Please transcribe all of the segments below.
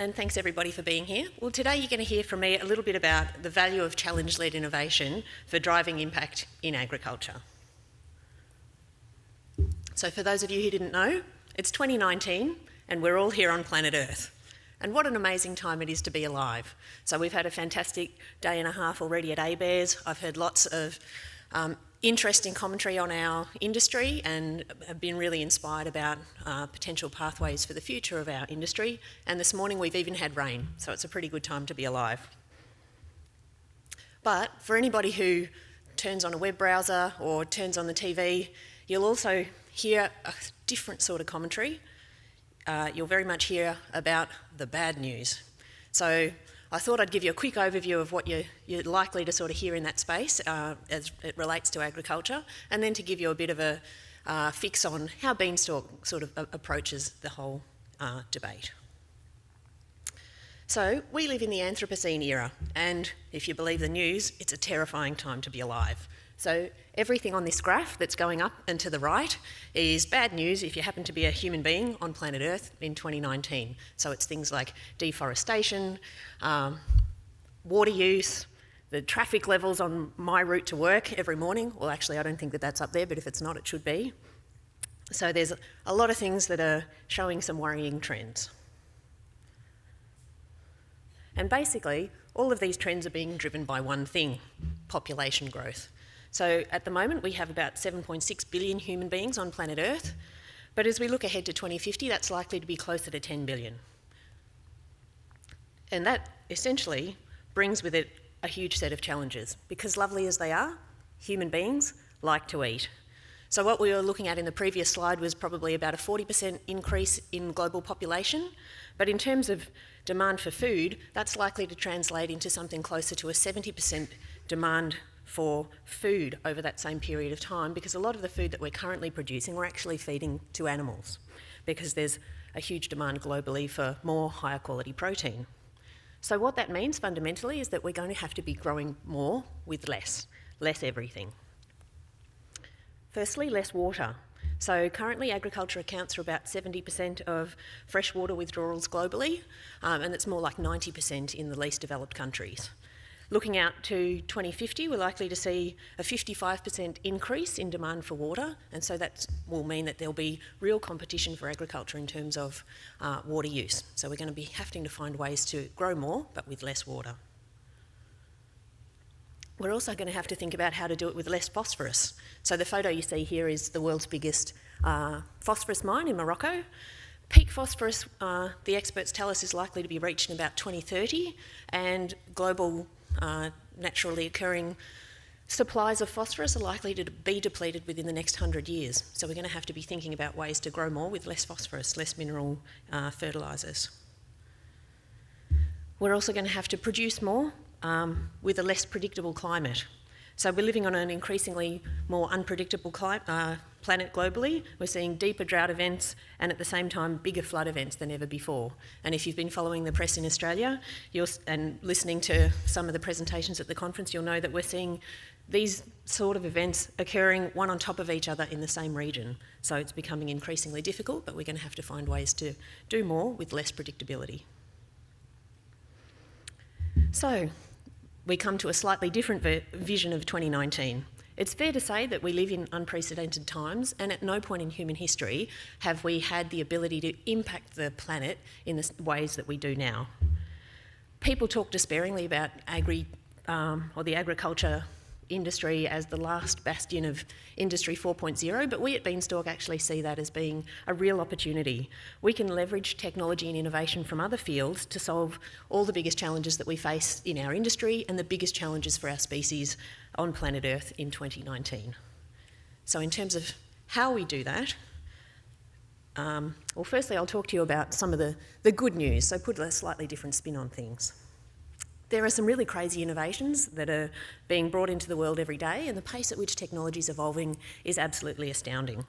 and thanks everybody for being here. Well, today you're going to hear from me a little bit about the value of challenge-led innovation for driving impact in agriculture. So for those of you who didn't know, it's 2019 and we're all here on planet Earth. And what an amazing time it is to be alive. So we've had a fantastic day and a half already at ABARES. I've heard lots of interesting commentary on our industry and have been really inspired about potential pathways for the future of our industry. And this morning we've even had rain, so it's a pretty good time to be alive. But for anybody who turns on a web browser or turns on the TV, you'll also hear a different sort of commentary. You'll very much hear about the bad news. So I thought I'd give you a quick overview of what you're likely to sort of hear in that space as it relates to agriculture, and then to give you a bit of a fix on how Beanstalk sort of approaches the whole debate. So we live in the Anthropocene era, and if you believe the news, it's a terrifying time to be alive. So everything on this graph that's going up and to the right is bad news if you happen to be a human being on planet Earth in 2019. So it's things like deforestation, water use, the traffic levels on my route to work every morning. Well, actually, I don't think that that's up there, but if it's not, it should be. So there's a lot of things that are showing some worrying trends. And basically, all of these trends are being driven by one thing: population growth. So at the moment, we have about 7.6 billion human beings on planet Earth, but as we look ahead to 2050, that's likely to be closer to 10 billion. And that essentially brings with it a huge set of challenges, because lovely as they are, human beings like to eat. So what we were looking at in the previous slide was probably about a 40% increase in global population, but in terms of demand for food, that's likely to translate into something closer to a 70% demand for food over that same period of time, because a lot of the food that we're currently producing we're actually feeding to animals, because there's a huge demand globally for more higher quality protein. So what that means fundamentally is that we're going to have to be growing more with less everything. Firstly, less water. So currently agriculture accounts for about 70% of freshwater withdrawals globally, and it's more like 90% in the least developed countries. Looking out to 2050, we're likely to see a 55% increase in demand for water, and so that will mean that there'll be real competition for agriculture in terms of water use. So we're going to be having to find ways to grow more, but with less water. We're also going to have to think about how to do it with less phosphorus. So the photo you see here is the world's biggest phosphorus mine in Morocco. Peak phosphorus, the experts tell us, is likely to be reached in about 2030, and global naturally occurring supplies of phosphorus are likely to be depleted within the next 100 years. So we're going to have to be thinking about ways to grow more with less phosphorus, less mineral fertilisers. We're also going to have to produce more with a less predictable climate. So we're living on an increasingly more unpredictable planet globally. We're seeing deeper drought events and at the same time bigger flood events than ever before. And if you've been following the press in Australia and listening to some of the presentations at the conference, you'll know that we're seeing these sort of events occurring one on top of each other in the same region. So it's becoming increasingly difficult, but we're going to have to find ways to do more with less predictability. So we come to a slightly different vision of 2019. It's fair to say that we live in unprecedented times, and at no point in human history have we had the ability to impact the planet in the ways that we do now. People talk despairingly about the agriculture industry as the last bastion of Industry 4.0, but we at Beanstalk actually see that as being a real opportunity. We can leverage technology and innovation from other fields to solve all the biggest challenges that we face in our industry and the biggest challenges for our species on planet Earth in 2019. So in terms of how we do that, well, firstly I'll talk to you about some of the good news, so put a slightly different spin on things. There are some really crazy innovations that are being brought into the world every day, and the pace at which technology is evolving is absolutely astounding.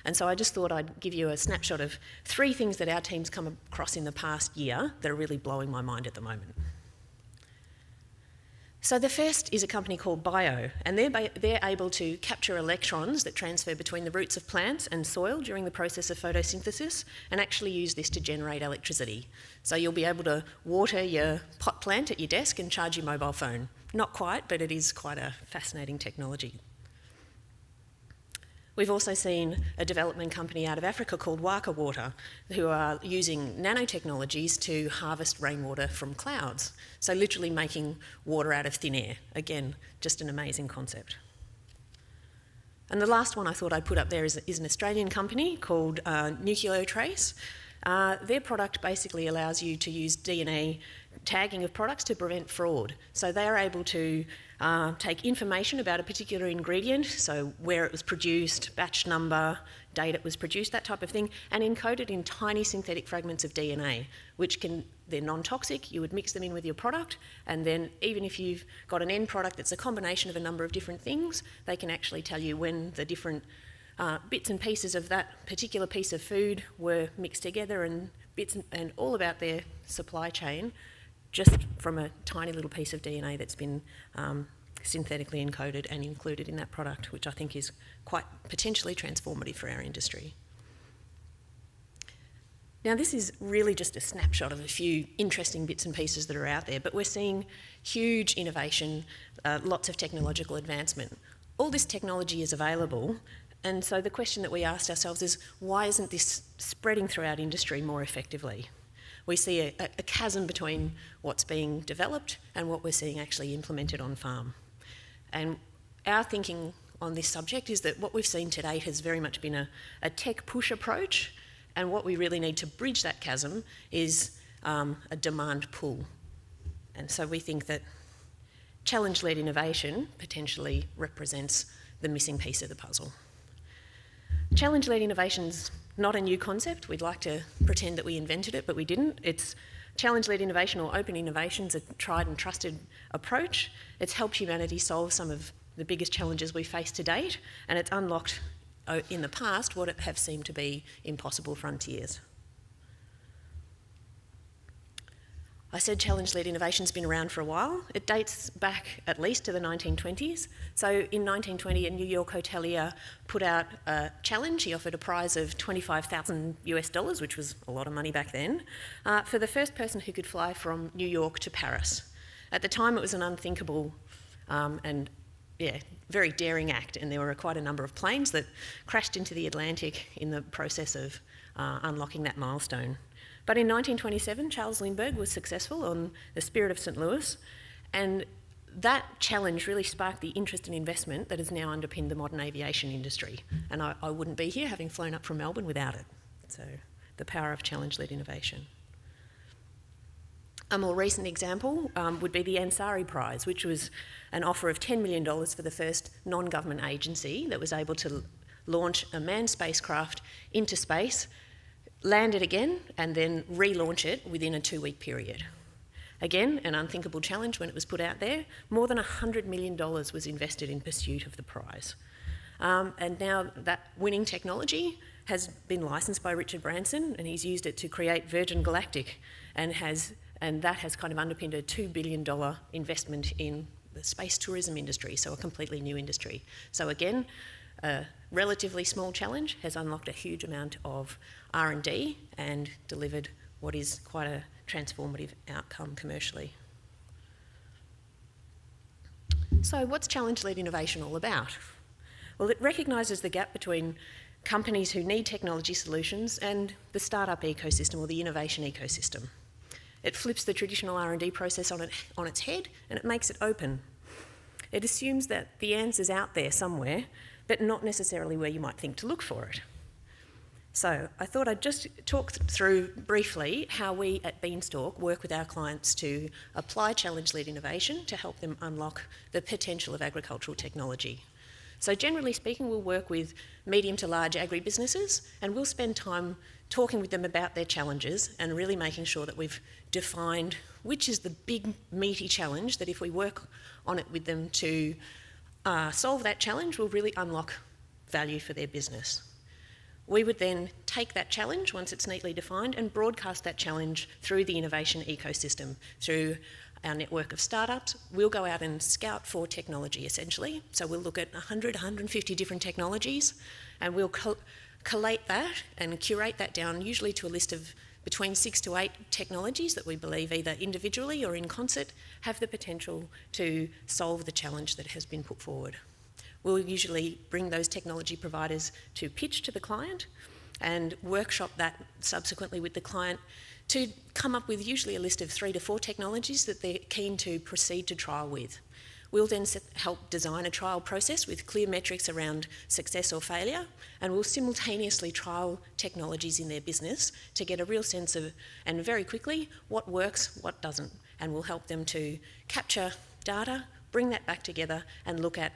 And so I just thought I'd give you a snapshot of 3 things that our team's come across in the past year that are really blowing my mind at the moment. So the first is a company called Bio, and they're able to capture electrons that transfer between the roots of plants and soil during the process of photosynthesis and actually use this to generate electricity. So you'll be able to water your pot plant at your desk and charge your mobile phone. Not quite, but it is quite a fascinating technology. We've also seen a development company out of Africa called Waka Water, who are using nanotechnologies to harvest rainwater from clouds. So literally making water out of thin air. Again, just an amazing concept. And the last one I thought I'd put up there is an Australian company called Nucleotrace. Their product basically allows you to use DNA tagging of products to prevent fraud. So they are able to take information about a particular ingredient, so where it was produced, batch number, date it was produced, that type of thing, and encode it in tiny synthetic fragments of DNA, they're non-toxic. You would mix them in with your product, and then even if you've got an end product that's a combination of a number of different things, they can actually tell you when the different bits and pieces of that particular piece of food were mixed together, and and all about their supply chain, just from a tiny little piece of DNA that's been synthetically encoded and included in that product, which I think is quite potentially transformative for our industry. Now, this is really just a snapshot of a few interesting bits and pieces that are out there, but we're seeing huge innovation, lots of technological advancement. All this technology is available, and so the question that we asked ourselves is, why isn't this spreading throughout industry more effectively? We see a chasm between what's being developed and what we're seeing actually implemented on farm. And our thinking on this subject is that what we've seen to date has very much been a tech push approach, and what we really need to bridge that chasm is a demand pull. And so we think that challenge-led innovation potentially represents the missing piece of the puzzle. Challenge-led innovation's not a new concept. We'd like to pretend that we invented it, but we didn't. It's challenge-led innovation, or open innovation's a tried and trusted approach. It's helped humanity solve some of the biggest challenges we face to date, and it's unlocked in the past what have seemed to be impossible frontiers. I said challenge-led innovation's been around for a while. It dates back at least to the 1920s. So in 1920, a New York hotelier put out a challenge. He offered a prize of $25,000, which was a lot of money back then, for the first person who could fly from New York to Paris. At the time, it was an unthinkable very daring act, and there were quite a number of planes that crashed into the Atlantic in the process of unlocking that milestone. But in 1927, Charles Lindbergh was successful on the Spirit of St. Louis, and that challenge really sparked the interest and investment that has now underpinned the modern aviation industry. And I wouldn't be here having flown up from Melbourne without it. So the power of challenge-led innovation. A more recent example would be the Ansari Prize, which was an offer of $10 million for the first non-government agency that was able to launch a manned spacecraft into space, land it again, and then relaunch it within a 2-week period. Again, an unthinkable challenge when it was put out there. More than $100 million was invested in pursuit of the prize. And now that winning technology has been licensed by Richard Branson, and he's used it to create Virgin Galactic, and that has kind of underpinned a $2 billion investment in the space tourism industry, so a completely new industry. So again, a relatively small challenge has unlocked a huge amount of R&D and delivered what is quite a transformative outcome commercially. So what's challenge-led innovation all about? Well, it recognises the gap between companies who need technology solutions and the startup ecosystem, or the innovation ecosystem. It flips the traditional R&D process on its head, and it makes it open. It assumes that the answer's out there somewhere, but not necessarily where you might think to look for it. So I thought I'd just talk through briefly how we at Beanstalk work with our clients to apply challenge-led innovation to help them unlock the potential of agricultural technology. So generally speaking, we'll work with medium to large agribusinesses, and we'll spend time talking with them about their challenges and really making sure that we've defined which is the big meaty challenge that if we work on it with them to solve that challenge will really unlock value for their business. We would then take that challenge once it's neatly defined and broadcast that challenge through the innovation ecosystem, through our network of startups. We'll go out and scout for technology, essentially. So we'll look at 100, 150 different technologies, and we'll collate that and curate that down, usually to a list of between 6 to 8 technologies that we believe either individually or in concert have the potential to solve the challenge that has been put forward. We'll usually bring those technology providers to pitch to the client and workshop that subsequently with the client to come up with usually a list of 3 to 4 technologies that they're keen to proceed to trial with. We'll then help design a trial process with clear metrics around success or failure, and we'll simultaneously trial technologies in their business to get a real sense of, and very quickly, what works, what doesn't, and we'll help them to capture data, bring that back together and look at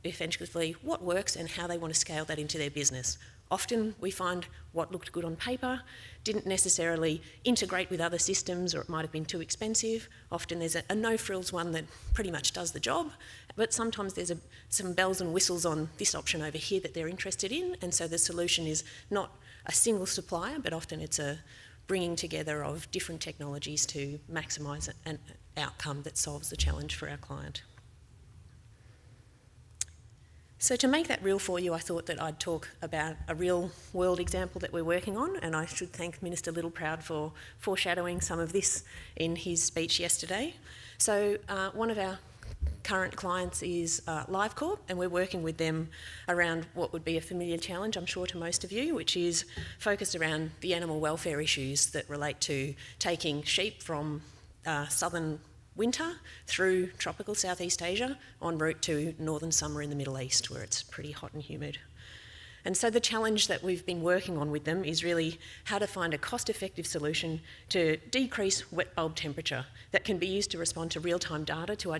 effectively what works and how they want to scale that into their business. Often we find what looked good on paper didn't necessarily integrate with other systems, or it might have been too expensive. Often there's a no-frills one that pretty much does the job, but sometimes there's some bells and whistles on this option over here that they're interested in, and so the solution is not a single supplier, but often it's a bringing together of different technologies to maximise an outcome that solves the challenge for our client. So to make that real for you, I thought that I'd talk about a real world example that we're working on, and I should thank Minister Littleproud for foreshadowing some of this in his speech yesterday. So one of our current clients is LiveCorp, and we're working with them around what would be a familiar challenge, I'm sure, to most of you, which is focused around the animal welfare issues that relate to taking sheep from southern winter through tropical Southeast Asia en route to northern summer in the Middle East, where it's pretty hot and humid. And so the challenge that we've been working on with them is really how to find a cost-effective solution to decrease wet bulb temperature that can be used to respond to real-time data to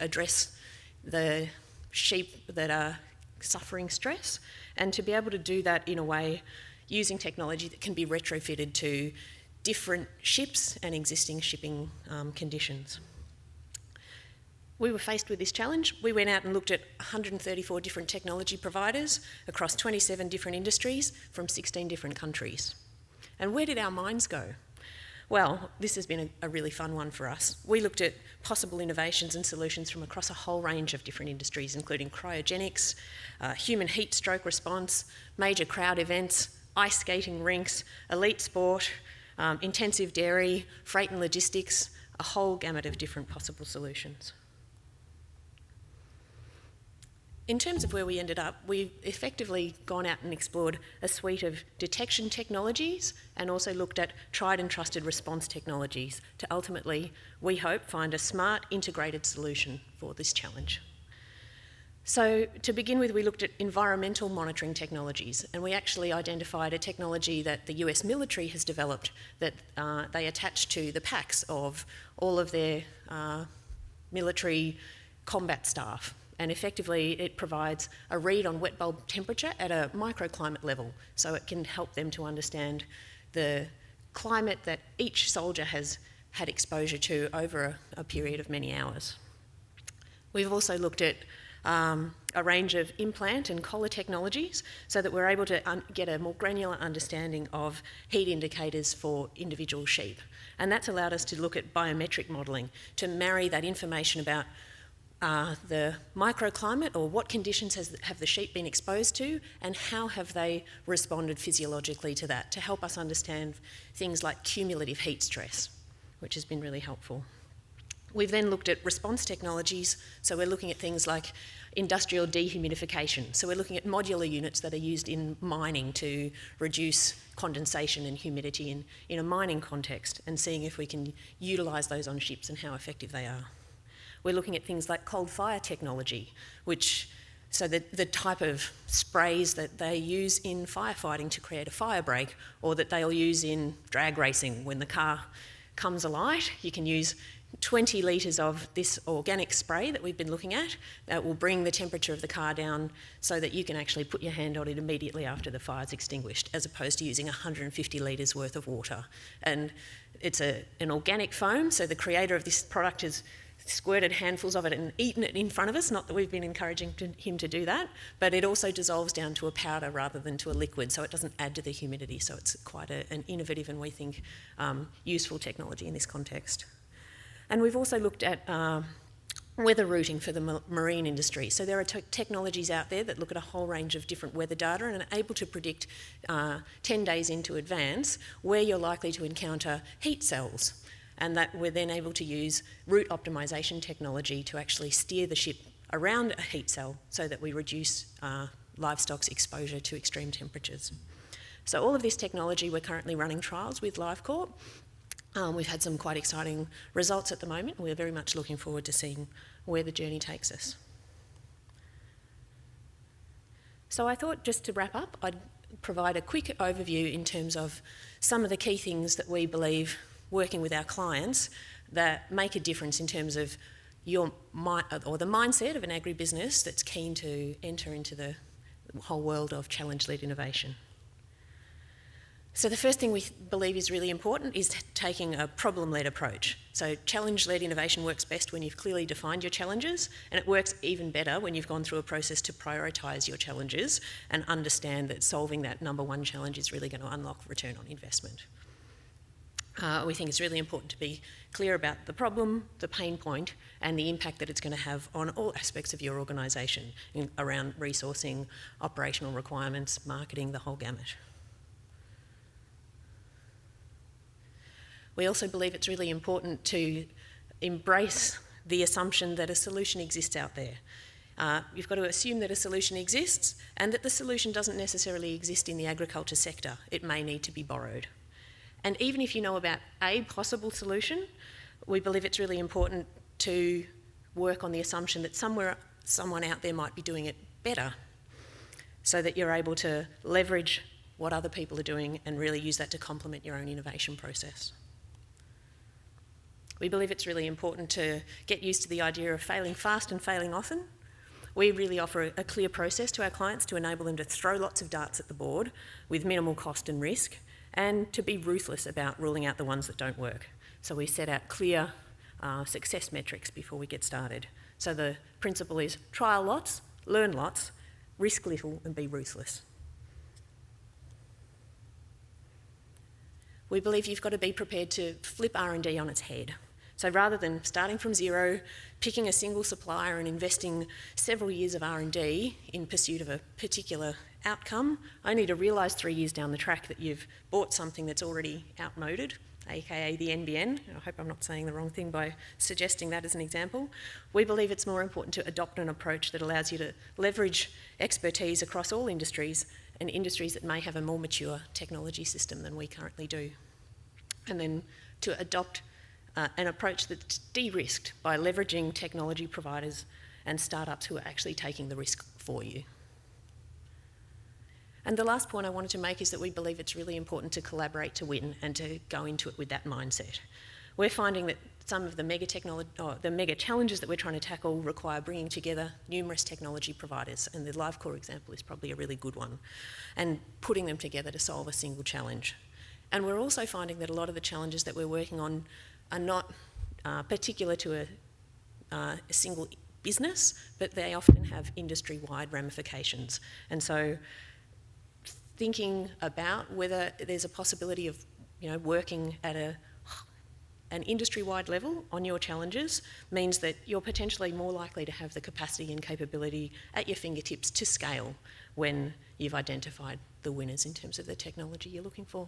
address the sheep that are suffering stress, and to be able to do that in a way using technology that can be retrofitted to different ships and existing shipping conditions. We were faced with this challenge. We went out and looked at 134 different technology providers across 27 different industries from 16 different countries. And where did our minds go? Well, this has been a really fun one for us. We looked at possible innovations and solutions from across a whole range of different industries, including cryogenics, human heat stroke response, major crowd events, ice skating rinks, elite sport, intensive dairy, freight and logistics, a whole gamut of different possible solutions. In terms of where we ended up, we've effectively gone out and explored a suite of detection technologies and also looked at tried and trusted response technologies to ultimately, we hope, find a smart, integrated solution for this challenge. So to begin with, we looked at environmental monitoring technologies, and we actually identified a technology that the US military has developed that they attach to the packs of all of their military combat staff. And effectively, it provides a read on wet bulb temperature at a microclimate level, so it can help them to understand the climate that each soldier has had exposure to over a period of many hours. We've also looked at a range of implant and collar technologies so that we're able to get a more granular understanding of heat indicators for individual sheep. And that's allowed us to look at biometric modelling to marry that information about the microclimate, or what conditions have the sheep been exposed to, and how have they responded physiologically to that, to help us understand things like cumulative heat stress, which has been really helpful. We've then looked at response technologies, so we're looking at things like industrial dehumidification. So we're looking at modular units that are used in mining to reduce condensation and humidity in a mining context, and seeing if we can utilise those on ships and how effective they are. We're looking at things like cold fire technology, so the type of sprays that they use in firefighting to create a fire break, or that they'll use in drag racing. When the car comes alight, you can use 20 litres of this organic spray that we've been looking at that will bring the temperature of the car down so that you can actually put your hand on it immediately after the fire's extinguished, as opposed to using 150 litres worth of water. And it's an organic foam, so the creator of this product has squirted handfuls of it and eaten it in front of us, not that we've been encouraging him to do that, but it also dissolves down to a powder rather than to a liquid, so it doesn't add to the humidity, so it's quite an innovative and, we think, useful technology in this context. And we've also looked at weather routing for the marine industry. So there are technologies out there that look at a whole range of different weather data and are able to predict 10 days into advance where you're likely to encounter heat cells. And that we're then able to use route optimisation technology to actually steer the ship around a heat cell so that we reduce livestock's exposure to extreme temperatures. So all of this technology, we're currently running trials with LiveCorp. We've had some quite exciting results at the moment. We're very much looking forward to seeing where the journey takes us. So I thought, just to wrap up, I'd provide a quick overview in terms of some of the key things that we believe working with our clients that make a difference in terms of the mindset of an agribusiness that's keen to enter into the whole world of challenge-led innovation. So the first thing we believe is really important is taking a problem-led approach. So challenge-led innovation works best when you've clearly defined your challenges, and it works even better when you've gone through a process to prioritise your challenges and understand that solving that number one challenge is really going to unlock return on investment. We think it's really important to be clear about the problem, the pain point, and the impact that it's going to have on all aspects of your organisation around resourcing, operational requirements, marketing, the whole gamut. We also believe it's really important to embrace the assumption that a solution exists out there. You've got to assume that a solution exists and that the solution doesn't necessarily exist in the agriculture sector. It may need to be borrowed. And even if you know about a possible solution, we believe it's really important to work on the assumption that someone out there might be doing it better, so that you're able to leverage what other people are doing and really use that to complement your own innovation process. We believe it's really important to get used to the idea of failing fast and failing often. We really offer a clear process to our clients to enable them to throw lots of darts at the board with minimal cost and risk, and to be ruthless about ruling out the ones that don't work. So we set out clear success metrics before we get started. So the principle is trial lots, learn lots, risk little, and be ruthless. We believe you've got to be prepared to flip R&D on its head. So rather than starting from zero, picking a single supplier and investing several years of R&D in pursuit of a particular outcome, only to realise 3 years down the track that you've bought something that's already outmoded, aka the NBN. I hope I'm not saying the wrong thing by suggesting that as an example. We believe it's more important to adopt an approach that allows you to leverage expertise across all industries and industries that may have a more mature technology system than we currently do. And then to adopt an approach that's de-risked by leveraging technology providers and startups who are actually taking the risk for you. And the last point I wanted to make is that we believe it's really important to collaborate to win and to go into it with that mindset. We're finding that some of the mega challenges that we're trying to tackle require bringing together numerous technology providers, and the LiveCorp example is probably a really good one, and putting them together to solve a single challenge. And we're also finding that a lot of the challenges that we're working on are not particular to a single business, but they often have industry-wide ramifications. And so thinking about whether there's a possibility of working at an industry-wide level on your challenges means that you're potentially more likely to have the capacity and capability at your fingertips to scale when you've identified the winners in terms of the technology you're looking for.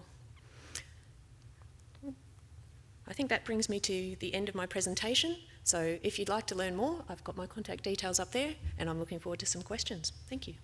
I think that brings me to the end of my presentation. So if you'd like to learn more, I've got my contact details up there, and I'm looking forward to some questions. Thank you.